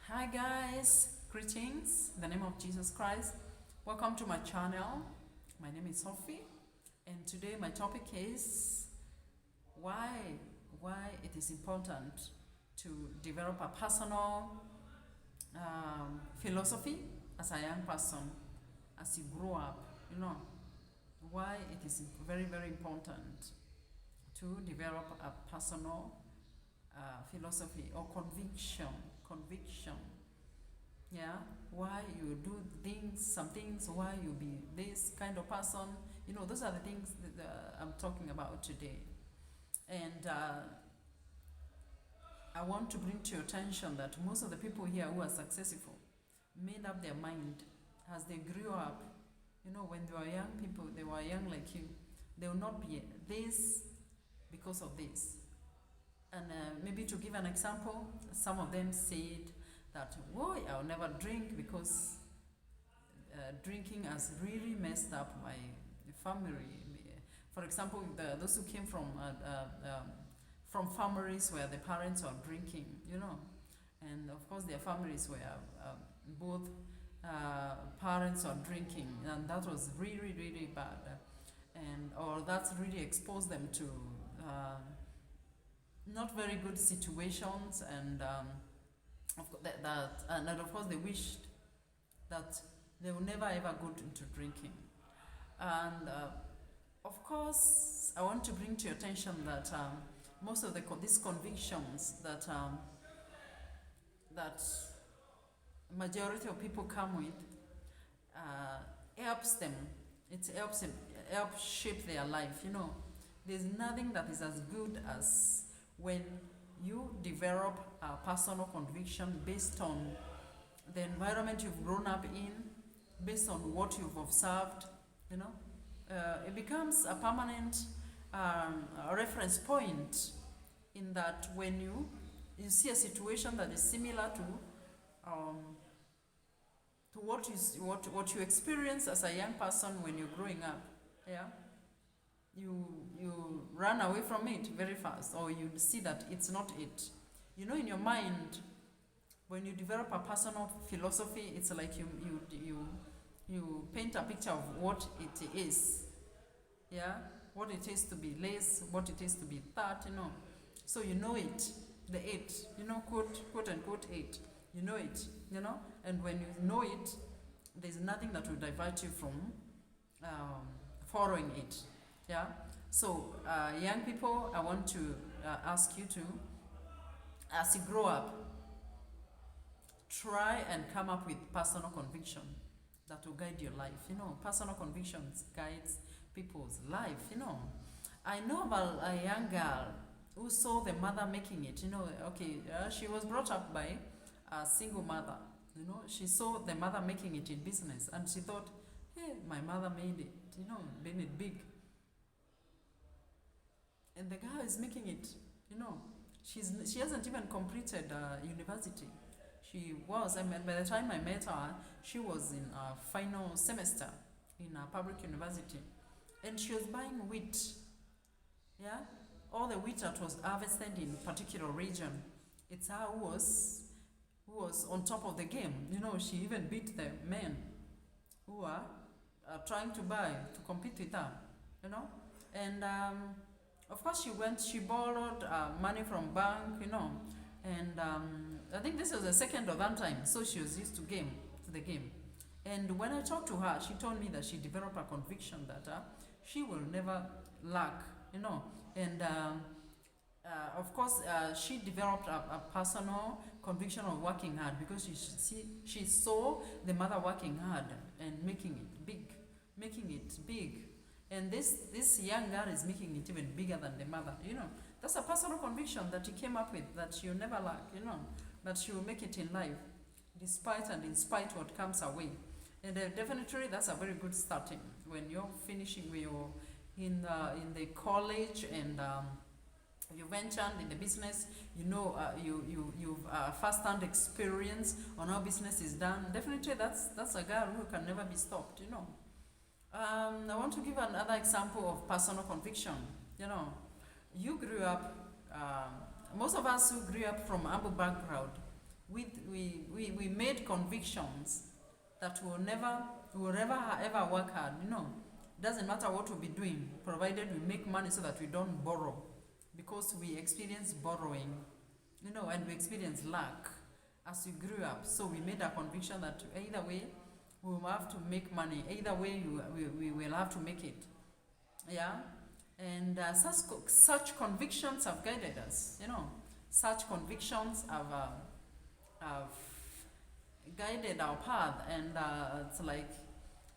Hi guys, greetings in the name of Jesus Christ. Welcome to my channel. My name is Sophie, and today my topic is why it is important to develop a personal philosophy as a young person, as you grow up. You know why it is very important to develop a personal philosophy or conviction. Yeah, why you do things, some things, why you be this kind of person. Those are the things that I'm talking about today. And I want to bring to your attention that most of the people here who are successful made up their mind as they grew up. When they were young people, they were young like you. They will not be this because of this. And maybe to give an example, some of them said that, whoa, I'll never drink because drinking has really messed up my family. For example, those who came from families where the parents were drinking, and of course their families were both parents are drinking, and that was really bad, and or that's really exposed them to not very good situations, and and of course they wished that they will never ever go into drinking. And of course, I want to bring to your attention that most of these convictions that majority of people come with helps them. It helps shape their life. There's nothing that is as good as when you develop a personal conviction based on the environment you've grown up in, based on what you've observed. It becomes a permanent reference point, in that when you see a situation that is similar to what you experience as a young person when you're growing up, yeah, you run away from it very fast, or you see that it's not it. In your mind, when you develop a personal philosophy, it's like you paint a picture of what it is. Yeah, what it is to be less, what it is to be that. So it, the it, quote unquote it. It, and when you know it, there's nothing that will divert you from following it. Yeah. So young people, I want to ask you to, as you grow up, try and come up with personal conviction that will guide your life. Personal convictions guides people's life. I know about a young girl who saw the mother making it. She was brought up by a single mother. She saw the mother making it in business, and she thought, hey, my mother made it, made it big. And the girl is making it, she hasn't even completed university. She was, by the time I met her, she was in a final semester in a public university. And she was buying wheat. Yeah? All the wheat that was harvested in a particular region. It's her who was on top of the game. She even beat the men who are trying to compete with her. And of course she borrowed money from bank, and I think this was the second or third time, so she was used to the game. And when I talked to her, she told me that she developed a conviction that she will never lack, and of course she developed a personal conviction of working hard, because she saw the mother working hard and making it big. And this young girl is making it even bigger than the mother. That's a personal conviction that he came up with, that she'll never lack, that she will make it in life, despite and in spite what comes her way. And definitely that's a very good starting when you're finishing, when you're in the college, and you ventured in the business. You've first-hand experience on how business is done. Definitely that's a girl who can never be stopped. I want to give another example of personal conviction. You grew up, most of us who grew up from humble background, We made convictions that will never ever work hard, you know. Doesn't matter what we'll be doing, provided we make money so that we don't borrow. Because we experience borrowing, you know, and we experience lack as we grew up. So we made a conviction that either way we will have to make money, either way we will have to make it. Yeah? And such convictions have guided us, you know. Such convictions have guided our path, and it's like,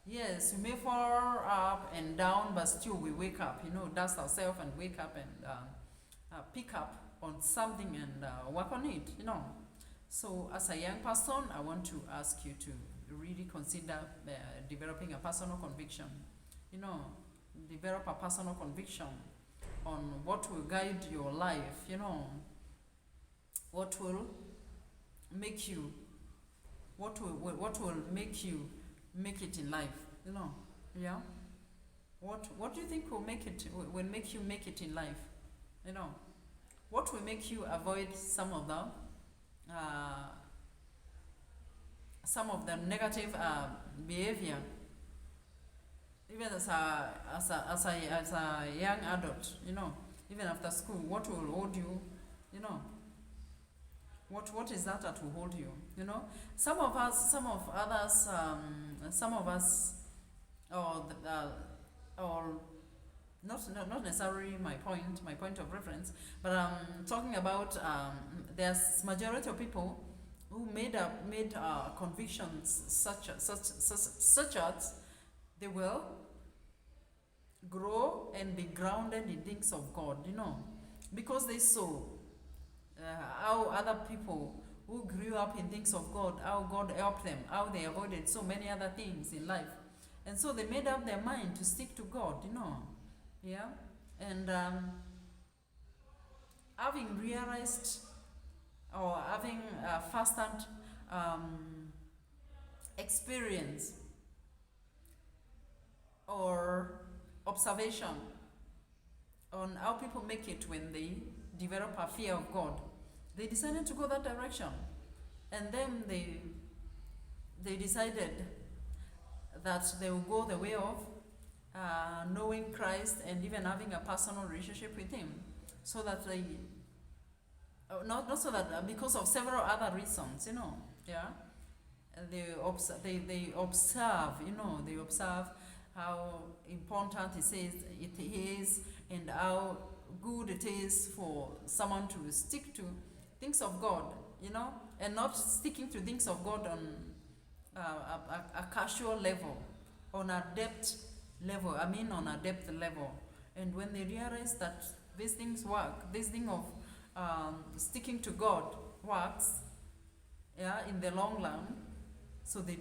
yes, we may fall up and down, but still we wake up, you know, dust ourselves and wake up and pick up on something and work on it, you know. So as a young person, I want to ask you to really consider developing a personal conviction, you know, develop a personal conviction on what will guide your life, you know, what will make you make it in life, you know. Yeah, what do you think will make you make it in life, you know? What will make you avoid some of the negative behavior, even as a young adult, you know, even after school? What will hold you, you know? What is that will hold you, you know? Some of us, or not necessarily my point of reference, but I'm talking about there's majority of people who made convictions such as they will grow and be grounded in things of God, you know, because they saw how other people who grew up in things of God, how God helped them, how they avoided so many other things in life. And so they made up their mind to stick to God, you know. Yeah? And having realized or having a first-hand experience or observation on how people make it when they develop a fear of God, they decided to go that direction. And then they decided that they will go the way of knowing Christ and even having a personal relationship with Him, so that they not so that because of several other reasons, you know. Yeah, they observe, you know, they observe how important it is and how good it is for someone to stick to things of God, you know, and not sticking to things of God on a casual level, on a depth level. On a depth level. And when they realize that these things work, this thing of sticking to God works, yeah, in the long run, so they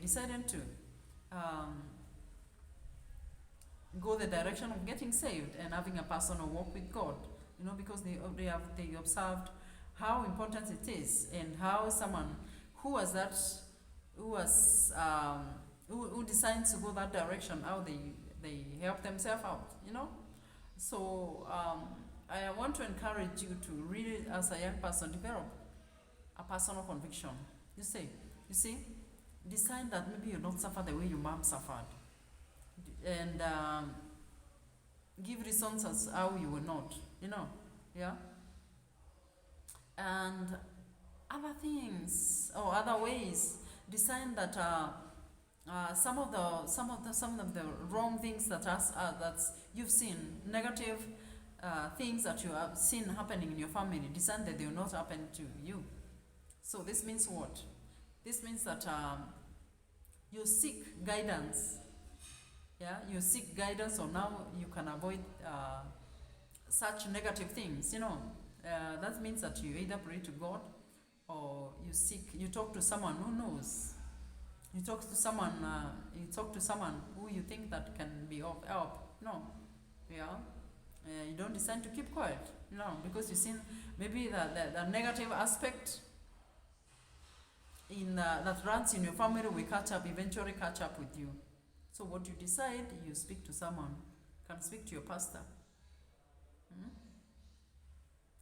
decided to go the direction of getting saved and having a personal walk with God, you know, because they observed how important it is, and how someone who decides to go that direction, how they help themselves out, you know. So I want to encourage you to really, as a young person, develop a personal conviction. You see, decide that maybe you don't suffer the way your mom suffered, and give reasons as how you will not, you know. Yeah. And other things or other ways, decide that some of the wrong things that you've seen, negative things that you have seen happening in your family, decide that they will not happen to you. So this means what? This means that you seek guidance. Yeah, you seek guidance on how you can avoid such negative things, you know. That means that you either pray to God, or you talk to someone who knows. You talk to someone who you think that can be of help. No, yeah. You don't decide to keep quiet, you know, because you see maybe the negative aspect that runs in your family will eventually catch up with you. So what you decide, you speak to someone. You can speak to your pastor.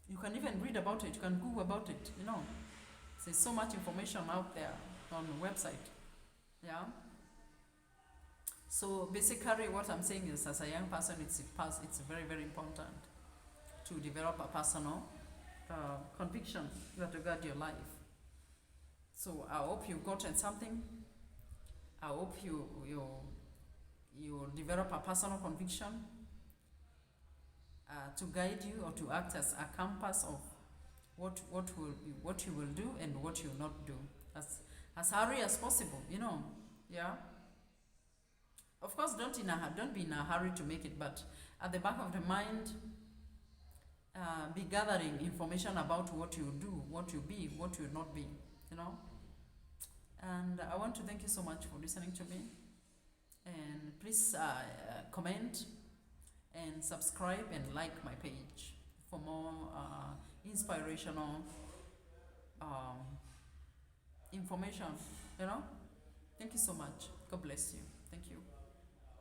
You can even read about it. You can Google about it, you know. There's so much information out there on the website. Yeah. So basically, what I'm saying is, as a young person, it's very, very important to develop a personal conviction that regard your life. So I hope you've gotten something. I hope you develop a personal conviction to guide you or to act as a compass of what you will do and what you will not do as early as possible. Yeah. Of course, don't be in a hurry to make it, but at the back of the mind, be gathering information about what you do, what you be, what you not be. And I want to thank you so much for listening to me. And please comment and subscribe and like my page for more inspirational information. Thank you so much. God bless you. Thank you.